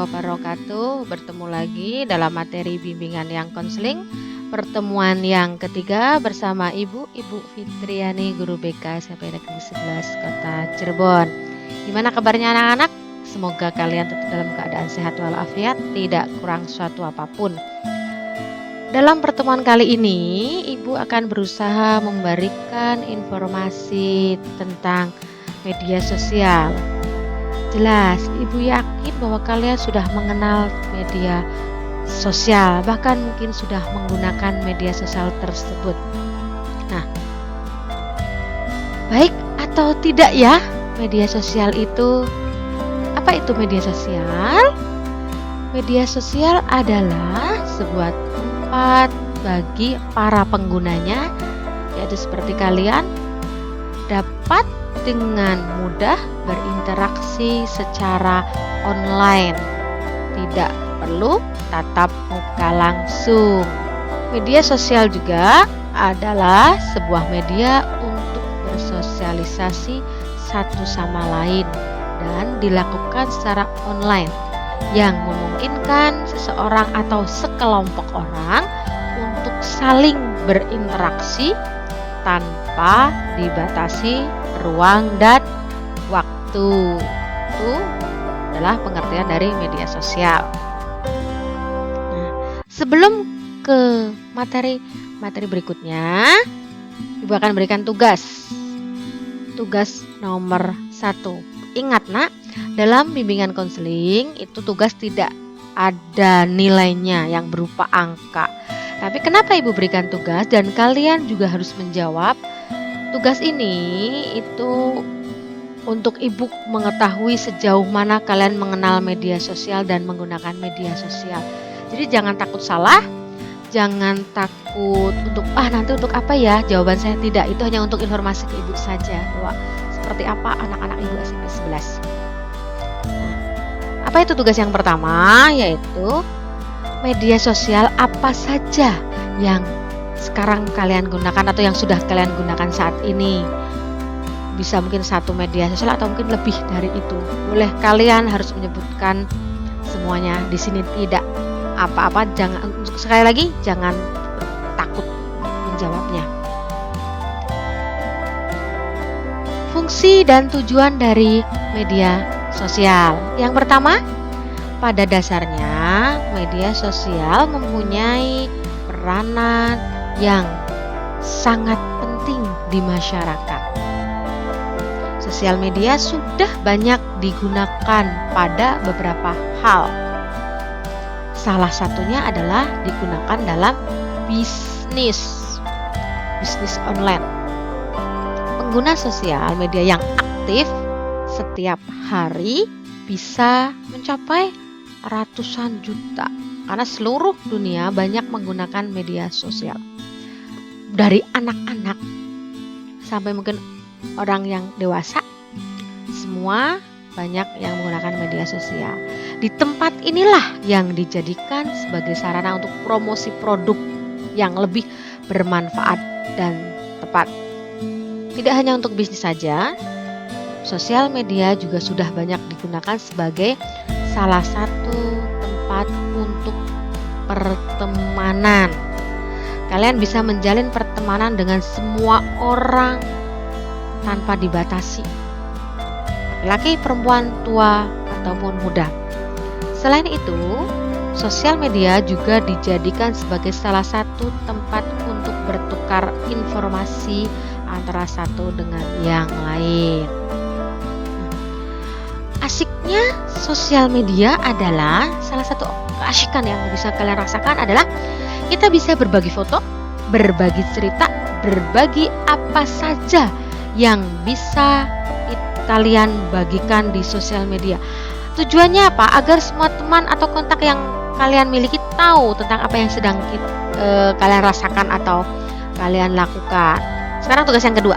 wabarakatuh. Bertemu lagi dalam materi bimbingan yang konseling. Pertemuan yang ketiga bersama Ibu Fitriani, Guru BK SMP Negeri 11 Kota Cirebon. Gimana kabarnya anak-anak? Semoga kalian tetap dalam keadaan sehat walafiat, tidak kurang suatu apapun. Dalam pertemuan kali ini, Ibu akan berusaha memberikan informasi tentang media sosial. Jelas, Ibu yakin bahwa kalian sudah mengenal media sosial, bahkan mungkin sudah menggunakan media sosial tersebut. Nah, baik atau tidak ya media sosial itu? Apa itu media sosial? Media sosial adalah sebuah tempat bagi para penggunanya, yaitu seperti kalian, dapat dengan mudah berinteraksi secara online, tidak perlu tatap muka langsung. Media sosial juga adalah sebuah media untuk bersosialisasi satu sama lain dan dilakukan secara online yang memungkinkan seseorang atau sekelompok orang untuk saling berinteraksi tanpa dibatasi ruang dan waktu. Itu adalah pengertian dari media sosial. Nah, sebelum ke materi berikutnya, Ibu akan berikan tugas nomor 1. Ingat nak, dalam bimbingan konseling itu tugas tidak ada nilainya yang berupa angka. Tapi kenapa Ibu berikan tugas dan kalian juga harus menjawab? Tugas ini itu untuk Ibu mengetahui sejauh mana kalian mengenal media sosial dan menggunakan media sosial. Jadi jangan takut salah, jangan takut untuk nanti untuk apa ya? Jawaban saya tidak, itu hanya untuk informasi ke Ibu saja bahwa seperti apa anak-anak Ibu SMP 11. Apa itu tugas yang pertama? Yaitu media sosial apa saja yang sekarang kalian gunakan atau yang sudah kalian gunakan saat ini. Bisa mungkin satu media sosial atau mungkin lebih dari itu. Boleh, kalian harus menyebutkan semuanya. Di sini tidak apa-apa, jangan, sekali lagi jangan takut menjawabnya. Fungsi dan tujuan dari media sosial. Yang pertama, pada dasarnya media sosial mempunyai peranan yang sangat penting di masyarakat. Sosial media sudah banyak digunakan pada beberapa hal. Salah satunya adalah digunakan dalam bisnis online. Pengguna sosial media yang aktif setiap hari bisa mencapai ratusan juta, karena seluruh dunia banyak menggunakan media sosial. Dari anak-anak sampai mungkin orang yang dewasa, semua banyak yang menggunakan media sosial. Di tempat inilah yang dijadikan sebagai sarana untuk promosi produk yang lebih bermanfaat dan tepat. Tidak hanya untuk bisnis saja, sosial media juga sudah banyak digunakan sebagai salah satu tempat untuk pertemanan. Kalian bisa menjalin pertemanan dengan semua orang tanpa dibatasi, laki, perempuan, tua, ataupun muda. Selain itu, sosial media juga dijadikan sebagai salah satu tempat untuk bertukar informasi antara satu dengan yang lain. Asiknya sosial media adalah salah satu keasikan yang bisa kalian rasakan adalah kita bisa berbagi foto, berbagi cerita, berbagi apa saja yang bisa kalian bagikan di sosial media. Tujuannya apa? Agar semua teman atau kontak yang kalian miliki tahu tentang apa yang sedang kalian rasakan atau kalian lakukan. Sekarang tugas yang kedua.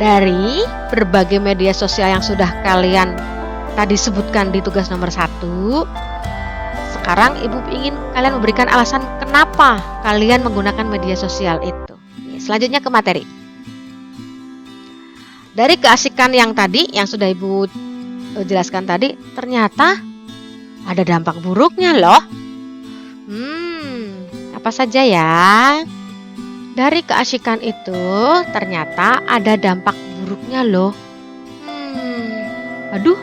Dari berbagai media sosial yang sudah kalian tadi sebutkan di tugas nomor 1, sekarang Ibu ingin kalian memberikan alasan kenapa kalian menggunakan media sosial itu. Selanjutnya ke materi. Dari keasikan yang tadi, yang sudah Ibu jelaskan tadi, ternyata ada dampak buruknya loh. Apa saja ya? Dari keasikan itu ternyata ada dampak buruknya loh. Aduh,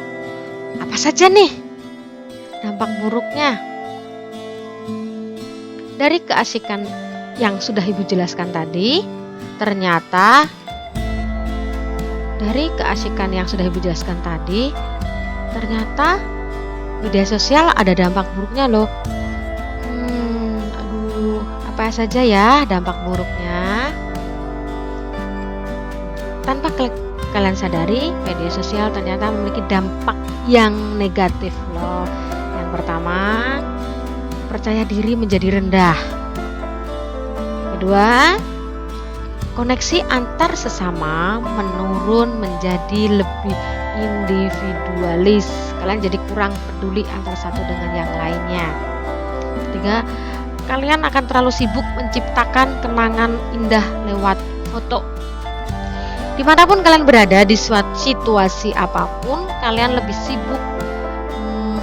apa saja nih dampak buruknya? Dari keasikan yang sudah Ibu jelaskan tadi, ternyata media sosial ada dampak buruknya loh. Aduh, apa saja ya dampak buruknya? Tanpa kalian sadari, media sosial ternyata memiliki dampak yang negatif loh. Yang pertama, percaya diri menjadi rendah. Kedua, koneksi antar sesama menurun menjadi lebih individualis. Kalian jadi kurang peduli antara satu dengan yang lainnya. Ketiga, kalian akan terlalu sibuk menciptakan kenangan indah lewat foto. Dimanapun kalian berada, di suatu situasi apapun, kalian lebih sibuk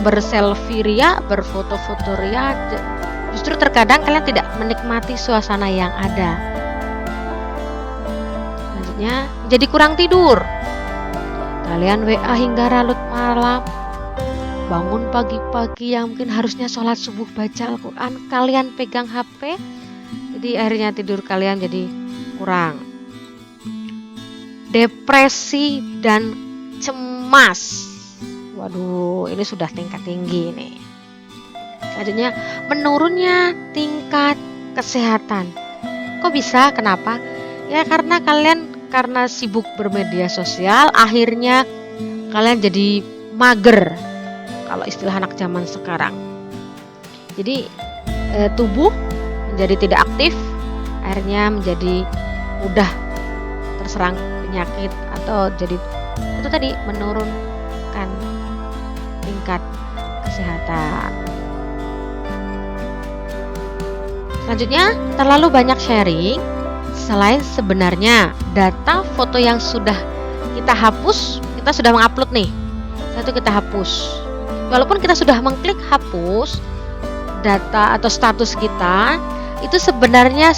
berselfie ria, berfoto-foto ria. Justru terkadang kalian tidak menikmati suasana yang ada. Selanjutnya, menjadi kurang tidur. Kalian WA hingga larut malam, bangun pagi-pagi yang mungkin harusnya sholat subuh baca Al-Quran, kalian pegang HP, jadi akhirnya tidur kalian jadi kurang. Depresi dan cemas. Waduh, ini sudah tingkat tinggi nih. Selanjutnya, menurunnya tingkat kesehatan. Kok bisa? Kenapa? Ya karena sibuk bermedia sosial, akhirnya kalian jadi mager. Kalau istilah anak zaman sekarang. Jadi tubuh menjadi tidak aktif, akhirnya menjadi mudah terserang penyakit atau jadi itu tadi menurunkan tingkat kesehatan. Selanjutnya, terlalu banyak sharing. Selain sebenarnya data foto yang sudah kita hapus, kita sudah mengupload nih. Satu kita hapus. Walaupun kita sudah mengklik hapus, data atau status kita itu sebenarnya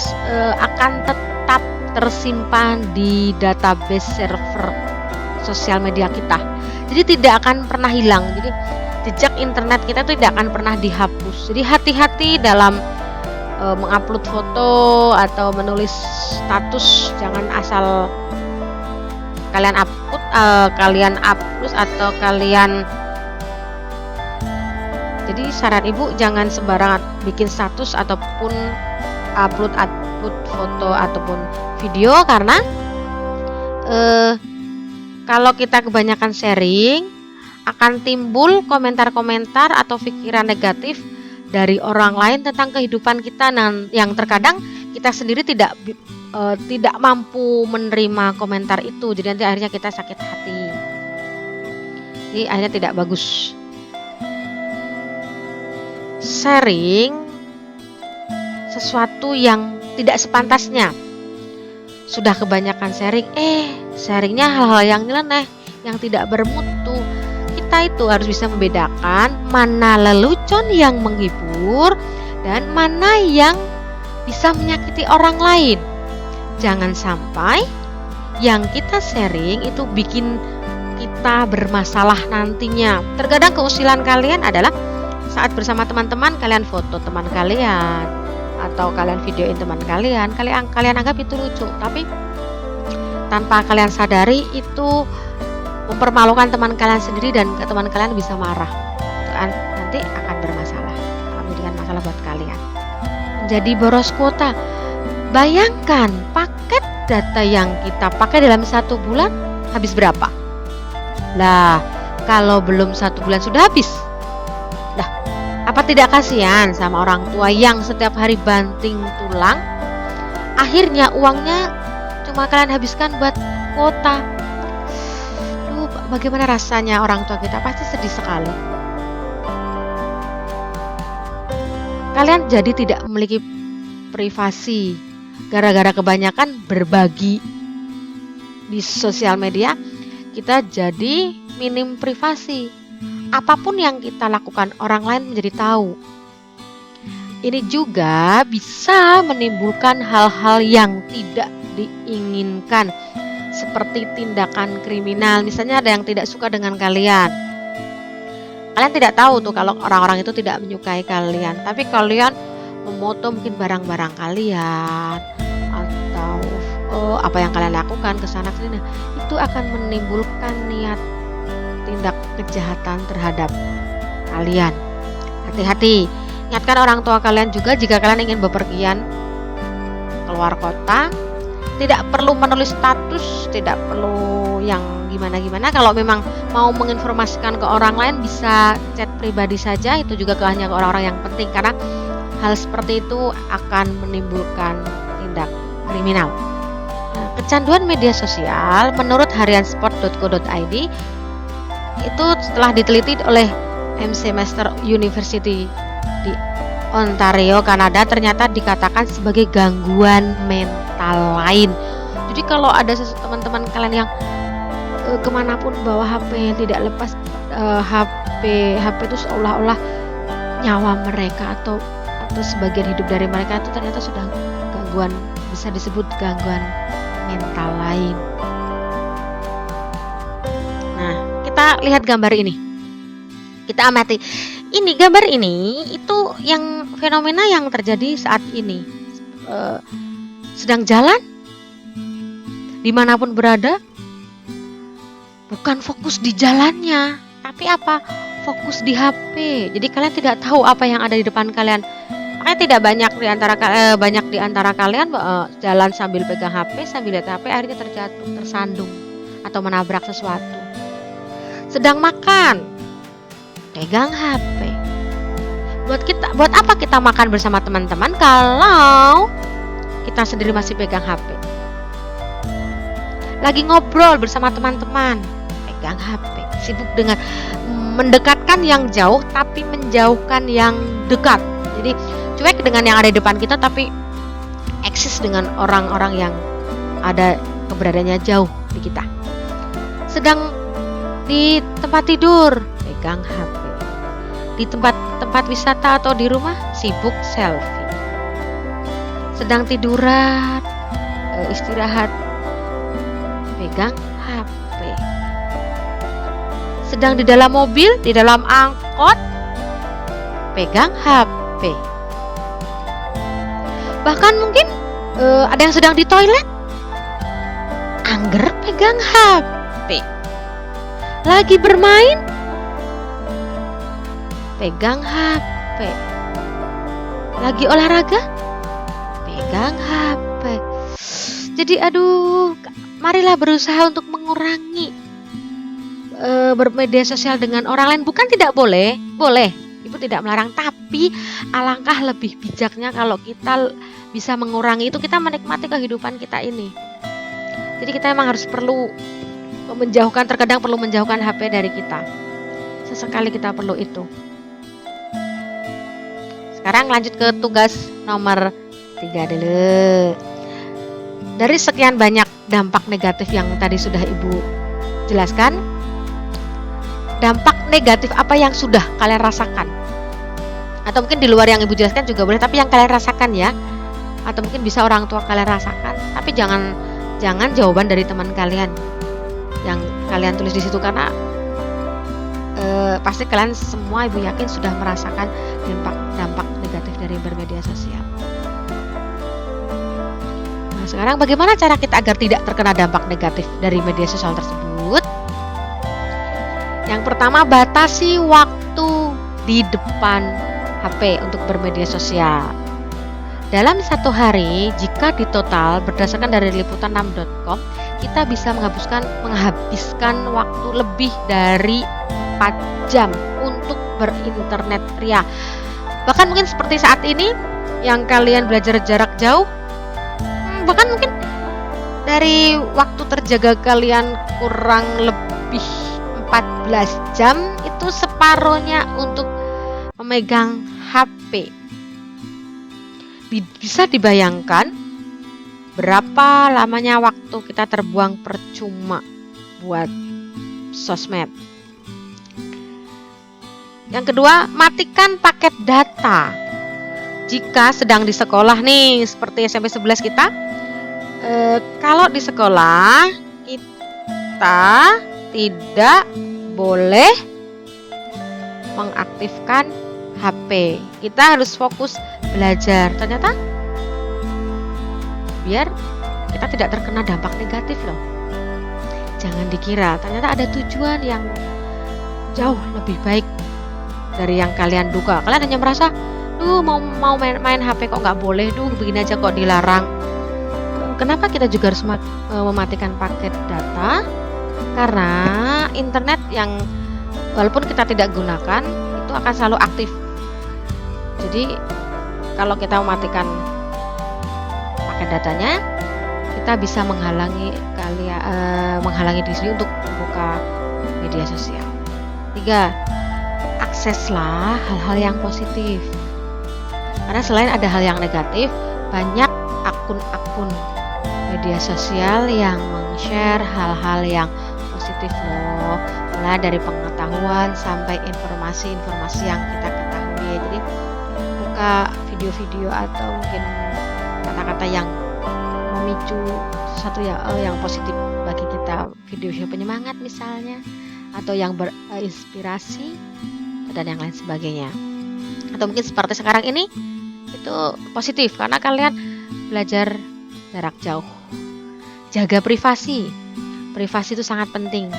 akan tetap tersimpan di database server sosial media kita. Jadi tidak akan pernah hilang. Jadi jejak internet kita itu tidak akan pernah dihapus. Jadi hati-hati dalam mengupload foto atau menulis status, jangan asal kalian upload atau kalian. Jadi saran Ibu jangan sembarangan bikin status ataupun upload foto ataupun video, karena kalau kita kebanyakan sharing akan timbul komentar-komentar atau pikiran negatif dari orang lain tentang kehidupan kita, yang terkadang kita sendiri tidak mampu menerima komentar itu. Jadi nanti akhirnya kita sakit hati. Jadi akhirnya tidak bagus. Sharing sesuatu yang tidak sepantasnya. Sudah kebanyakan sharingnya hal-hal yang nyeleneh, yang tidak bermutu. Kita itu harus bisa membedakan mana lelucon yang menghibur dan mana yang bisa menyakiti orang lain. Jangan sampai yang kita sharing itu bikin kita bermasalah nantinya. Terkadang keusilan kalian adalah saat bersama teman-teman, kalian foto teman kalian atau kalian videoin teman kalian anggap itu lucu, tapi tanpa kalian sadari itu mempermalukan teman kalian sendiri dan teman kalian bisa marah. Nanti akan bermasalah, akan menjadikan masalah buat kalian. Menjadi boros kuota. Bayangkan paket data yang kita pakai dalam 1 bulan habis berapa? Lah, kalau belum 1 bulan sudah habis. Lah, apa tidak kasihan sama orang tua yang setiap hari banting tulang? Akhirnya uangnya cuma kalian habiskan buat kuota. Bagaimana rasanya orang tua kita? Pasti sedih sekali. Kalian jadi tidak memiliki privasi gara-gara kebanyakan berbagi di sosial media. Kita jadi minim privasi. apapun yang kita lakukan, orang lain menjadi tahu. Ini juga bisa menimbulkan hal-hal yang tidak diinginkan, seperti tindakan kriminal. Misalnya ada yang tidak suka dengan kalian. Kalian tidak tahu tuh kalau orang-orang itu tidak menyukai kalian, tapi kalian memoto mungkin barang-barang kalian atau apa yang kalian lakukan ke sana sini, itu akan menimbulkan niat tindak kejahatan terhadap kalian. Hati-hati. Ingatkan orang tua kalian juga jika kalian ingin bepergian keluar kota. Tidak perlu menulis status, tidak perlu yang gimana-gimana. Kalau memang mau menginformasikan ke orang lain, bisa chat pribadi saja. Itu juga hanya ke orang-orang yang penting, karena hal seperti itu akan menimbulkan tindak kriminal. Nah, kecanduan media sosial menurut hariansport.co.id itu setelah diteliti oleh McMaster University di Ontario, Kanada, ternyata dikatakan sebagai gangguan mental lain. Jadi kalau ada teman-teman kalian yang kemanapun bawa HP, tidak lepas HP itu seolah-olah nyawa mereka atau sebagian hidup dari mereka, itu ternyata sudah gangguan, bisa disebut gangguan mental lain. Nah, kita lihat gambar ini, kita amati. Ini gambar ini itu yang fenomena yang terjadi saat ini. Sedang jalan, dimanapun berada, bukan fokus di jalannya, tapi apa? Fokus di HP. Jadi kalian tidak tahu apa yang ada di depan kalian. Makanya tidak banyak di antara kalian jalan sambil pegang HP, sambil lihat HP, akhirnya terjatuh, tersandung, atau menabrak sesuatu. Sedang makan, pegang HP. Buat apa kita makan bersama teman-teman kalau kita sendiri masih pegang HP? Lagi ngobrol bersama teman-teman, pegang HP, sibuk dengan mendekatkan yang jauh tapi menjauhkan yang dekat. Jadi cuek dengan yang ada di depan kita, tapi eksis dengan orang-orang yang ada keberadaannya jauh di kita. Sedang di tempat tidur, pegang HP. Di tempat wisata atau di rumah, sibuk selfie. Sedang tiduran, istirahat, pegang HP. Sedang di dalam mobil, di dalam angkot, pegang HP. Bahkan mungkin ada yang sedang di toilet, angger pegang HP. Lagi bermain, pegang HP. Lagi olahraga, pegang HP. Jadi marilah berusaha untuk mengurangi bermedia sosial dengan orang lain. Bukan tidak boleh, Ibu tidak melarang, tapi alangkah lebih bijaknya kalau kita bisa mengurangi itu, kita menikmati kehidupan kita ini. Jadi kita memang harus terkadang perlu menjauhkan HP dari kita. Sesekali kita perlu itu. Sekarang lanjut ke tugas nomor 3 dulu. Dari sekian banyak dampak negatif yang tadi sudah Ibu jelaskan, dampak negatif apa yang sudah kalian rasakan? Atau mungkin di luar yang Ibu jelaskan juga boleh, tapi yang kalian rasakan ya. Atau mungkin bisa orang tua kalian rasakan, tapi jangan jawaban dari teman kalian yang kalian tulis di situ, karena pasti kalian semua, Ibu yakin, sudah merasakan dampak negatif dari bermedia sosial. Nah, sekarang bagaimana cara kita agar tidak terkena dampak negatif dari media sosial tersebut? Yang pertama, batasi waktu di depan HP untuk bermedia sosial. Dalam satu hari, jika ditotal berdasarkan dari liputan6.com, kita bisa menghabiskan waktu lebih dari 4 jam untuk berinternet pria. Bahkan mungkin seperti saat ini yang kalian belajar jarak jauh, bahkan mungkin dari waktu terjaga kalian kurang lebih 14 jam, itu separuhnya untuk memegang HP. Bisa dibayangkan berapa lamanya waktu kita terbuang percuma buat sosmed. Yang kedua, matikan paket data. Jika sedang di sekolah nih, seperti SMP 11 kita, kalau di sekolah kita tidak boleh mengaktifkan HP. Kita harus fokus belajar. Ternyata biar kita tidak terkena dampak negatif loh. Jangan dikira, ternyata ada tujuan yang jauh lebih baik dari yang kalian duga. Kalian hanya merasa, mau main HP kok nggak boleh, begini aja kok dilarang. Kenapa kita juga harus mematikan paket data? Karena internet yang walaupun kita tidak gunakan itu akan selalu aktif. Jadi kalau kita mematikan paket datanya, kita bisa menghalangi diri sendiri untuk membuka media sosial. 3. Akseslah hal-hal yang positif. Karena selain ada hal yang negatif, banyak akun-akun media sosial yang meng-share hal-hal yang positif loh, mulai dari pengetahuan sampai informasi-informasi yang kita ketahui. Jadi buka video-video atau mungkin kata-kata yang memicu sesuatu yang positif bagi kita, video penyemangat misalnya, atau yang berinspirasi dan yang lain sebagainya. Atau mungkin seperti sekarang ini itu positif karena kalian belajar jarak jauh. Jaga privasi. Privasi itu sangat penting.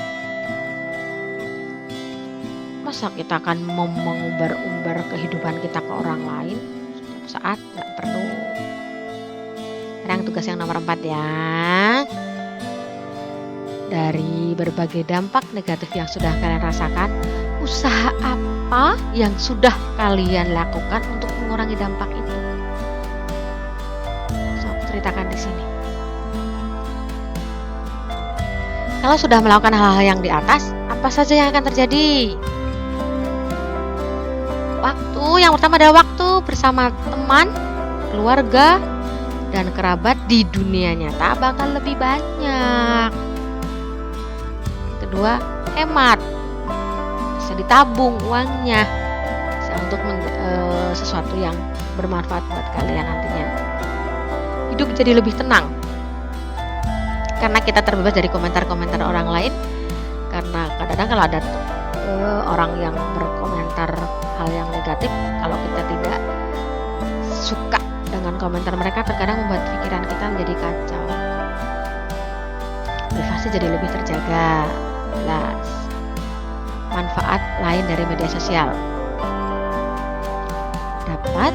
Masa kita akan mengumbar-umbar kehidupan kita ke orang lain setiap saat? Nggak perlu. Sekarang tugas yang nomor 4 ya. Dari berbagai dampak negatif yang sudah kalian rasakan, usaha apa yang sudah kalian lakukan untuk mengurangi dampak itu? So, aku ceritakan di sini. Kalau sudah melakukan hal-hal yang di atas, apa saja yang akan terjadi? Waktu yang pertama adalah waktu bersama teman, keluarga, dan kerabat di dunia nyata bakal lebih banyak. Kedua, hemat. Bisa ditabung uangnya, bisa untuk sesuatu yang bermanfaat buat kalian nantinya. Hidup jadi lebih tenang. Karena kita terbebas dari komentar-komentar orang lain. Karena kadang-kadang kalau ada orang yang berkomentar hal yang negatif, kalau kita tidak suka dengan komentar mereka, terkadang membuat pikiran kita menjadi kacau. Privasi jadi lebih terjaga. Jelas. Manfaat lain dari media sosial. Dapat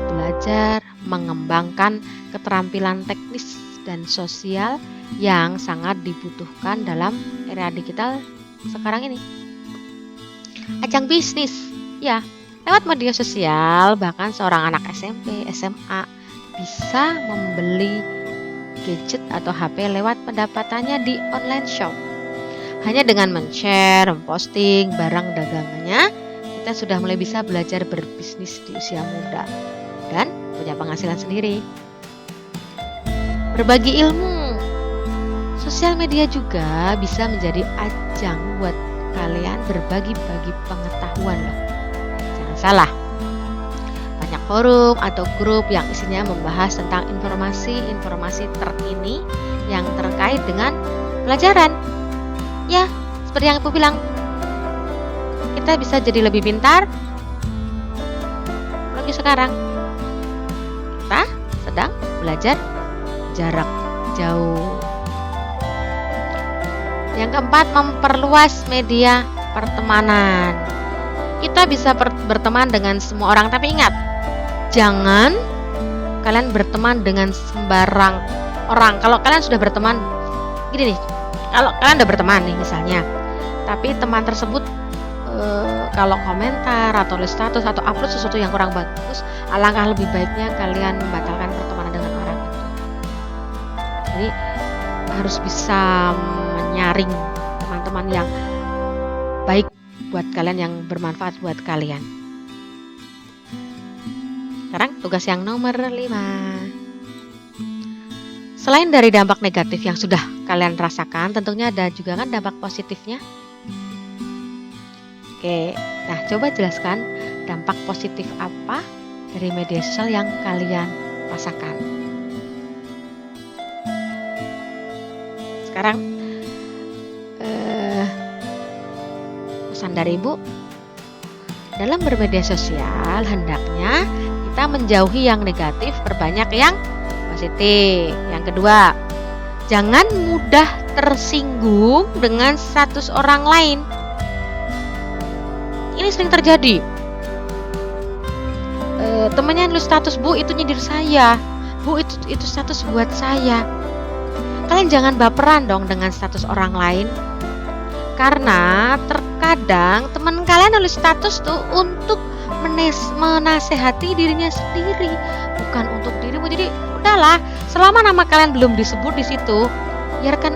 belajar mengembangkan keterampilan teknis dan sosial yang sangat dibutuhkan dalam era digital sekarang ini. Ajang bisnis, ya, lewat media sosial bahkan seorang anak SMP, SMA bisa membeli gadget atau HP lewat pendapatannya di online shop. Hanya dengan men-share, memposting barang dagangannya, kita sudah mulai bisa belajar berbisnis di usia muda dan punya penghasilan sendiri. Berbagi ilmu. Sosial media juga bisa menjadi ajang buat kalian berbagi-bagi pengetahuan loh. Jangan salah. Banyak forum atau grup yang isinya membahas tentang informasi-informasi terkini yang terkait dengan pelajaran. Ya, seperti yang aku bilang, kita bisa jadi lebih pintar. Apalagi sekarang kita sedang belajar jarak jauh. Yang keempat, memperluas media pertemanan. Kita bisa berteman dengan semua orang, tapi ingat, jangan kalian berteman dengan sembarang orang. Kalau kalian sudah berteman, gini nih, kalau kalian udah berteman nih misalnya, tapi teman tersebut kalau komentar atau tulis status atau upload sesuatu yang kurang bagus, alangkah lebih baiknya kalian membatalkan pertemanan dengan orang itu. Jadi harus bisa menyaring teman-teman yang baik buat kalian, yang bermanfaat buat kalian. Sekarang tugas yang nomor 5. Selain dari dampak negatif yang sudah kalian rasakan, tentunya ada juga kan dampak positifnya. Oke, Nah, coba jelaskan dampak positif apa dari media sosial yang kalian rasakan. Sekarang pesan dari Ibu, dalam bermedia sosial hendaknya kita menjauhi yang negatif, perbanyak yang positif. Yang kedua, jangan mudah tersinggung dengan status orang lain. Ini sering terjadi. Temennya nulis status, Bu itu nyindir saya, Bu itu status buat saya. Kalian jangan baperan dong dengan status orang lain, karena terkadang teman kalian nulis status tuh untuk menasehati dirinya sendiri, bukan untuk dirimu. Jadi udahlah, selama nama kalian belum disebut di situ, biarkan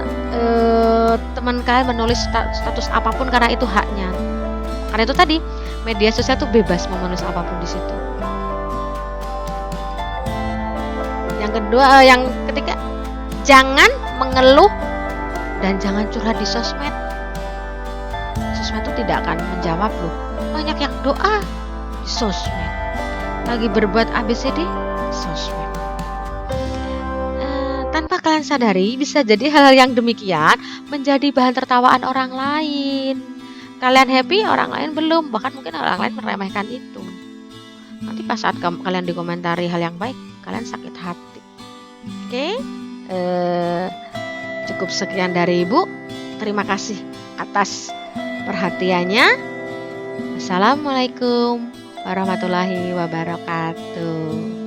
teman kalian menulis status apapun karena itu haknya. Karena itu tadi, media sosial tuh bebas mau menulis apapun di situ. Yang ketiga, jangan mengeluh dan jangan curhat di sosmed. Sosmed itu tidak akan menjawab loh. Banyak yang doa di sosmed, lagi berbuat ABCD sosmed. Tanpa kalian sadari, bisa jadi hal-hal yang demikian menjadi bahan tertawaan orang lain. Kalian happy, orang lain belum. Bahkan mungkin orang lain meremehkan itu. Nanti pas saat kalian dikomentari hal yang baik, kalian sakit hati. Oke, cukup sekian dari Ibu. Terima kasih atas perhatiannya. Assalamualaikum warahmatullahi wabarakatuh.